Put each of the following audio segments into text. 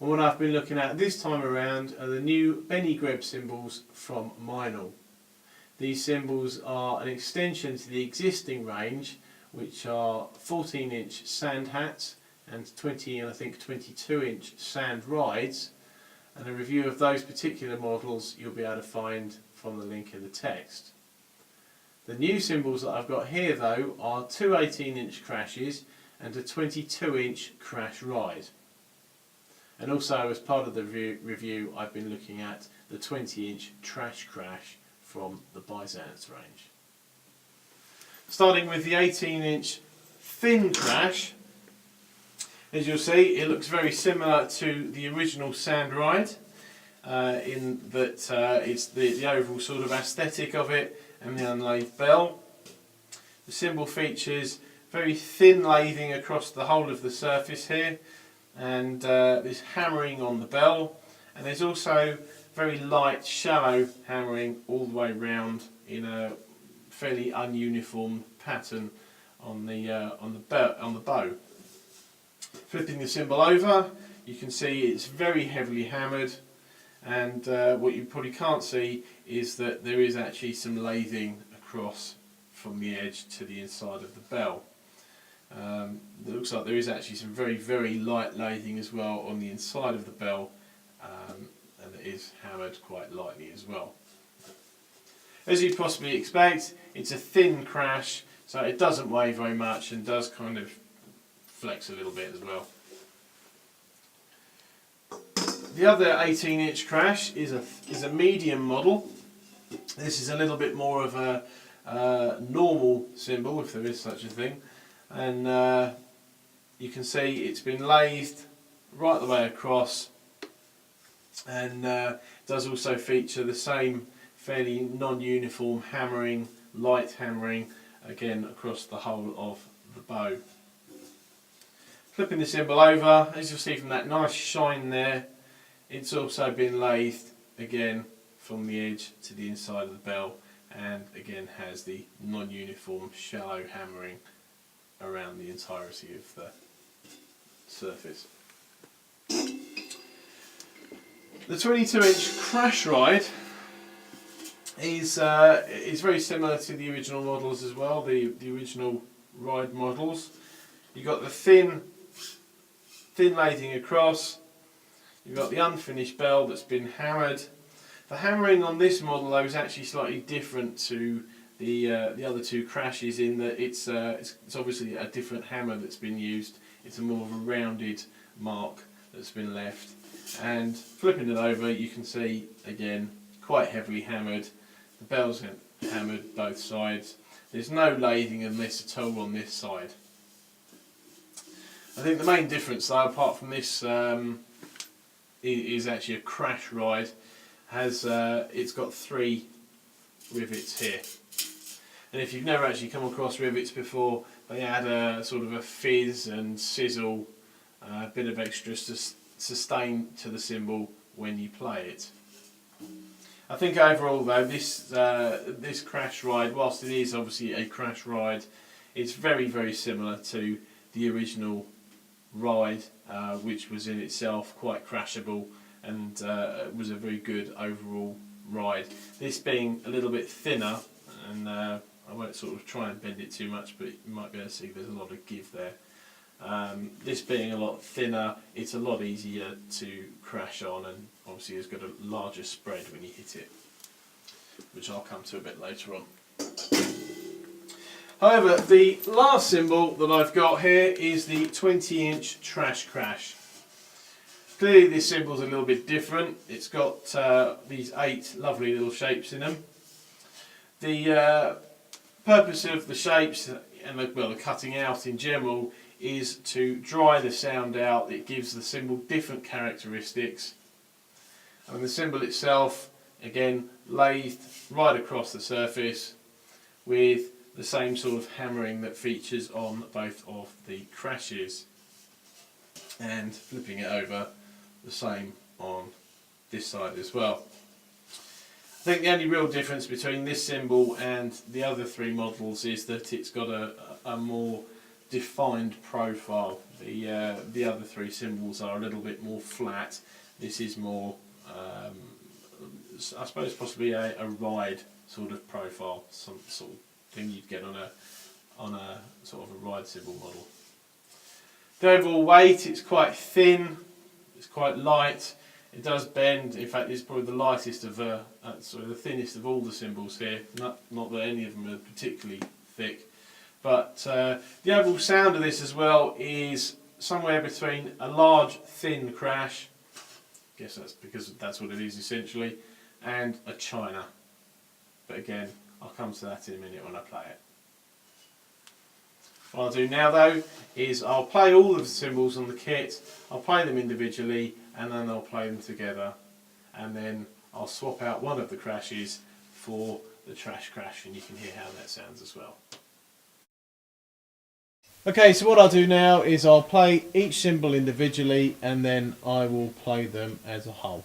And what I've been looking at this time around are the new Greb cymbals from Meinl. These cymbals are an extension to the existing range, which are 14-inch sand hats and 20 and I think 22-inch sand rides. And a review of those particular models you'll be able to find from the link in the text. The new cymbals that I've got here though are two 18-inch crashes and a 22-inch crash ride. And also, as part of the review, I've been looking at the 20-inch trash crash from the Byzance range. Starting with the 18-inch thin crash, as you'll see, it looks very similar to the original sand ride in that it's the overall sort of aesthetic of it and the unlathed bell. The cymbal features very thin lathing across the whole of the surface here, and this hammering on the bell, and there's also very light shallow hammering all the way round in a fairly ununiform pattern on the bow. Flipping the cymbal over, you can see it's very heavily hammered, and what you probably can't see is that there is actually some lathing across from the edge to the inside of the bell. It looks like there is actually some very, very light lathing as well on the inside of the bell, and it is hammered quite lightly as well. As you'd possibly expect, it's a thin crash, so it doesn't weigh very much and does kind of flex a little bit as well. The other 18-inch crash is a medium model. This is a little bit more of a normal cymbal, if there is such a thing. And you can see it's been lathed right the way across, and does also feature the same fairly non-uniform hammering, light hammering, again across the whole of the bow. Flipping the cymbal over, as you'll see from that nice shine there, it's also been lathed again from the edge to the inside of the bell, and again has the non-uniform shallow hammering around the entirety of the surface. The 22-inch crash ride is very similar to the original models as well, the original ride models. You've got the thin lathing across, you've got the unfinished bell that's been hammered. The hammering on this model though is actually slightly different to the other two crashes in that it's obviously a different hammer that's been used. It's a more of a rounded mark that's been left, and flipping it over you can see again quite heavily hammered. The bell's hammered both sides. There's no lathing of this at all on this side. I think the main difference though, apart from this, is actually a crash ride. It's got 3 rivets here. And if you've never actually come across rivets before, they add a sort of a fizz and sizzle, a bit of extra sustain to the cymbal when you play it. I think overall though, this crash ride, whilst it is obviously a crash ride, it's very, very similar to the original ride, which was in itself quite crashable and was a very good overall ride. This being a little bit thinner, and I won't sort of try and bend it too much, but you might be able to see there's a lot of give there. This being a lot thinner, it's a lot easier to crash on, and obviously it's got a larger spread when you hit it, which I'll come to a bit later on. However, the last cymbal that I've got here is the 20-inch trash crash. Clearly this cymbal's a little bit different. It's got these 8 lovely little shapes in them. The purpose of the shapes and the cutting out in general is to dry the sound out. It gives the cymbal different characteristics. And the cymbal itself, again, lathed right across the surface with the same sort of hammering that features on both of the crashes. And flipping it over, the same on this side as well. I think the only real difference between this cymbal and the other 3 models is that it's got a more defined profile. The other three cymbals are a little bit more flat. This is more, I suppose, possibly a ride sort of profile, some sort of thing you'd get on a sort of a ride cymbal model. The overall weight, it's quite thin, it's quite light. It does bend. In fact, it's probably the lightest of the thinnest of all the cymbals here. Not that any of them are particularly thick, but the overall sound of this as well is somewhere between a large thin crash, I guess that's because that's what it is essentially, and a china. But again, I'll come to that in a minute when I play it. What I'll do now though is I'll play all of the cymbals on the kit, I'll play them individually and then I'll play them together, and then I'll swap out one of the crashes for the trash crash and you can hear how that sounds as well. Okay, so what I'll do now is I'll play each cymbal individually and then I will play them as a whole.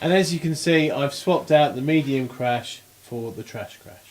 And as you can see, I've swapped out the medium crash for the trash crash.